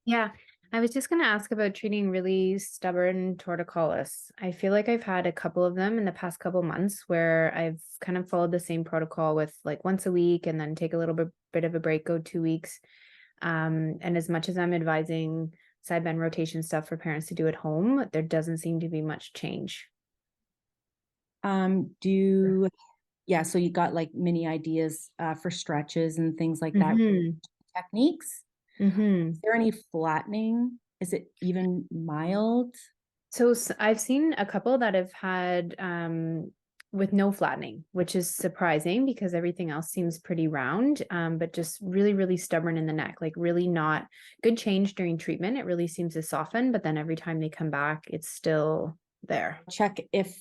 Yeah, I was just going to ask about treating really stubborn torticollis. I feel like I've had a couple of them in the past couple months where I've kind of followed the same protocol with like once a week and then take a little bit of a break, go 2 weeks. And as much as I'm advising side bend rotation stuff for parents to do at home, there doesn't seem to be much change. Do yeah, so you got like mini ideas for stretches and things like that, Mm-hmm. techniques. Mm-hmm. Is there any flattening? Is it even mild? So I've seen a couple that have had with no flattening, which is surprising because everything else seems pretty round, but just really, really stubborn in the neck, like really not good change during treatment. It really seems to soften, but then every time they come back, it's still there. Check if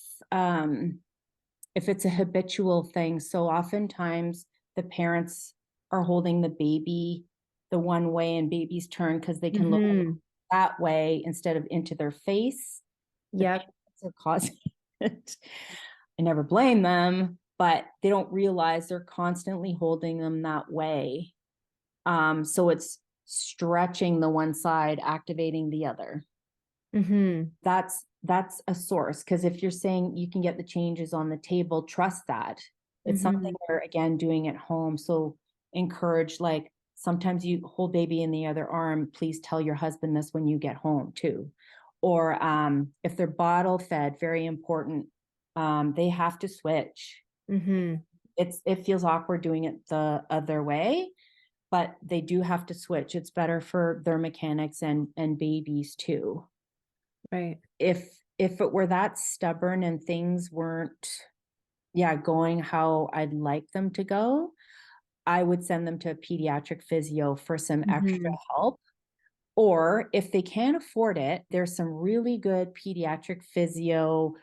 it's a habitual thing. So oftentimes the parents are holding the baby the one way and baby's turn because they can look Mm-hmm. that way instead of into their face. The Yep. parents are causing it. I never blame them, but they don't realize they're constantly holding them that way. So it's stretching the one side, activating the other. Mm-hmm. That's a source, because if you're saying you can get the changes on the table, trust that. It's something Mm-hmm. they're again doing at home. So encourage, like, sometimes you hold baby in the other arm, please tell your husband this when you get home too. Or if they're bottle fed, very important, they have to switch. Mm-hmm. It feels awkward doing it the other way, but they do have to switch. It's better for their mechanics and babies too. Right. If it were that stubborn and things weren't, yeah, going how I'd like them to go, I would send them to a pediatric physio for some extra Mm-hmm. help. Or if they can't afford it, there's some really good pediatric physio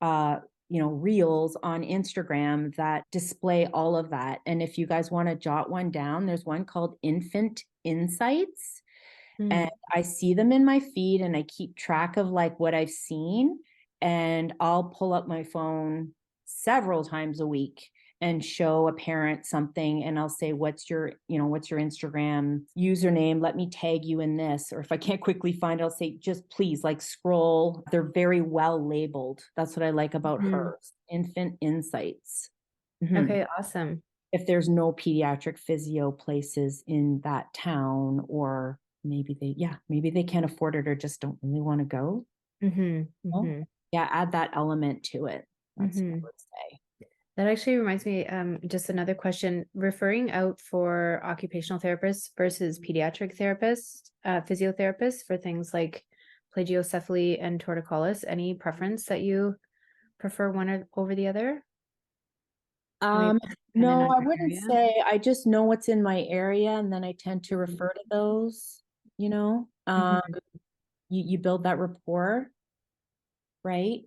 uh reels on Instagram that display all of that. And if you guys want to jot one down, there's one called Infant Insights, and I see them in my feed and I keep track of like what I've seen, and I'll pull up my phone several times a week and show a parent something, and I'll say, what's your Instagram username, let me tag you in this. Or if I can't quickly find it, I'll say, just please like scroll. They're very well labeled. That's what I like about Mm-hmm. hers. Infant Insights. Mhm. Okay, awesome. If there's no pediatric physio places in that town, or maybe they can't afford it or just don't really want to go. Mm-hmm. Oh, Mm-hmm. yeah, add that element to it. That's what I Mm-hmm. would say. That actually reminds me, just another question. Referring out for occupational therapists versus pediatric therapists, physiotherapists for things like plagiocephaly and torticollis, any preference that you prefer over the other? Or maybe Um, dependent no, on I your wouldn't area? say. I just know what's in my area, and then I tend to refer to those, you know. Mm-hmm. You build that rapport, right?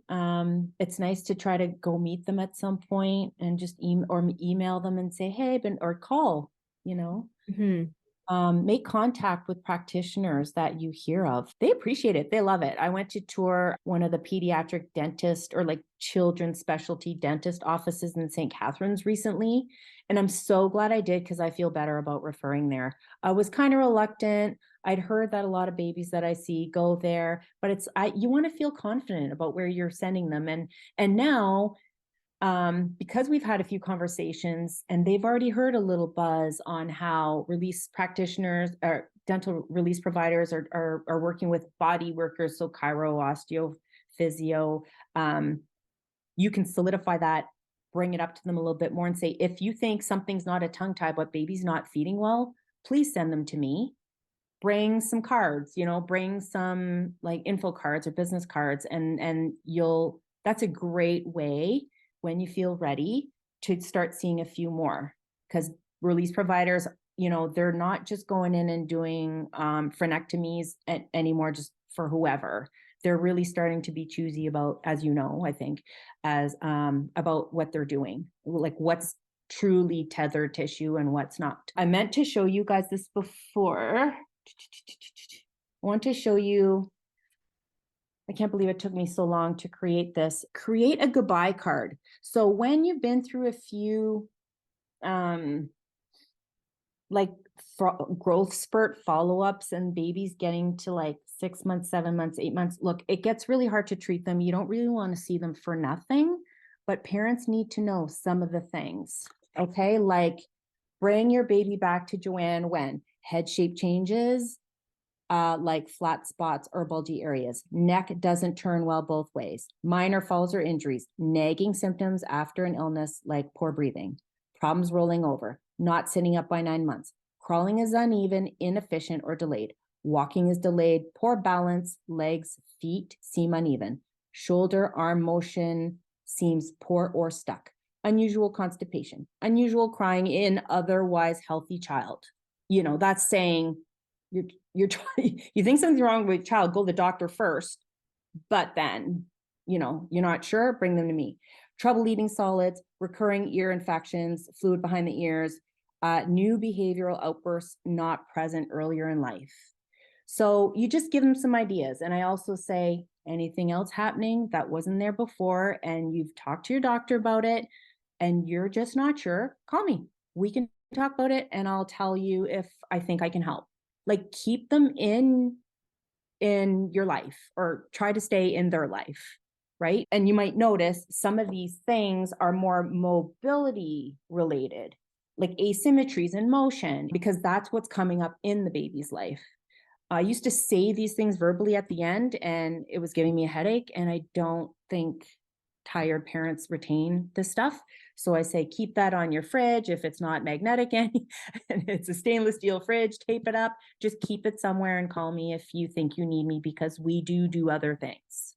It's nice to try to go meet them at some point and just email them and say, hey, or call, you know. Mm-hmm. Make contact with practitioners that you hear of. They appreciate it. They love it. I went to tour one of the pediatric dentist, or like children's specialty dentist offices in St. Catharines recently. And I'm so glad I did, because I feel better about referring there. I was kind of reluctant. I'd heard that a lot of babies that I see go there, but you want to feel confident about where you're sending them. And now, because we've had a few conversations and they've already heard a little buzz on how release practitioners or dental release providers are working with body workers, so chiro, osteo, physio. You can solidify that, bring it up to them a little bit more and say, if you think something's not a tongue tie, but baby's not feeding well, please send them to me. Bring some cards, bring some like info cards or business cards, and that's a great way when you feel ready to start seeing a few more, because release providers, they're not just going in and doing frenectomies anymore just for whoever. They're really starting to be choosy about, as I think, as about what they're doing, like what's truly tethered tissue and what's not. I meant to show you guys this before. I want to show you. I can't believe it took me so long to create this. Create a goodbye card. So when you've been through a few, like growth spurt follow-ups and babies getting to like 6 months, 7 months, 8 months. Look, it gets really hard to treat them. You don't really want to see them for nothing, but parents need to know some of the things. Okay. Like bring your baby back to Joanne when head shape changes, like flat spots or bulgy areas. Neck doesn't turn well both ways. Minor falls or injuries. Nagging symptoms after an illness like poor breathing. Problems rolling over. Not sitting up by 9 months. Crawling is uneven, inefficient, or delayed. Walking is delayed. Poor balance. Legs, feet seem uneven. Shoulder, arm motion seems poor or stuck. Unusual constipation. Unusual crying in otherwise healthy child. That's saying you're you think something's wrong with your child, go to the doctor first, but then you're not sure, bring them to me. Trouble eating solids, recurring ear infections, fluid behind the ears, new behavioral outbursts not present earlier in life. So you just give them some ideas. And I also say, anything else happening that wasn't there before and you've talked to your doctor about it and you're just not sure, call me. We can talk about it and I'll tell you if I think I can help. Like keep them in your life or try to stay in their life, right? And you might notice some of these things are more mobility related, like asymmetries in motion, because that's what's coming up in the baby's life. I used to say these things verbally at the end and it was giving me a headache, and I don't think tired parents retain this stuff. So I say, keep that on your fridge. If it's not magnetic and it's a stainless steel fridge, tape it up, just keep it somewhere and call me if you think you need me, because we do other things.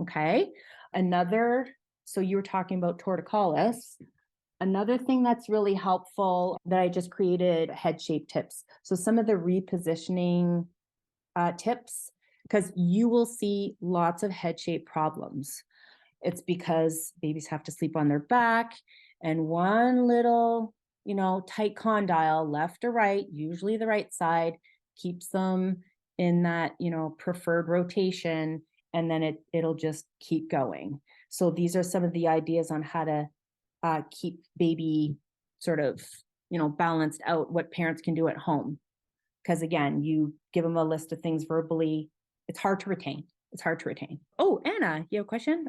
Okay. So you were talking about torticollis. Another thing that's really helpful that I just created head shape tips. So some of the repositioning tips, because you will see lots of head shape problems. It's because babies have to sleep on their back, and one little, tight condyle, left or right, usually the right side, keeps them in that, preferred rotation, and then it'll just keep going. So these are some of the ideas on how to keep baby sort of, balanced out, what parents can do at home. Because again, you give them a list of things verbally, it's hard to retain. Oh, Anna, you have a question?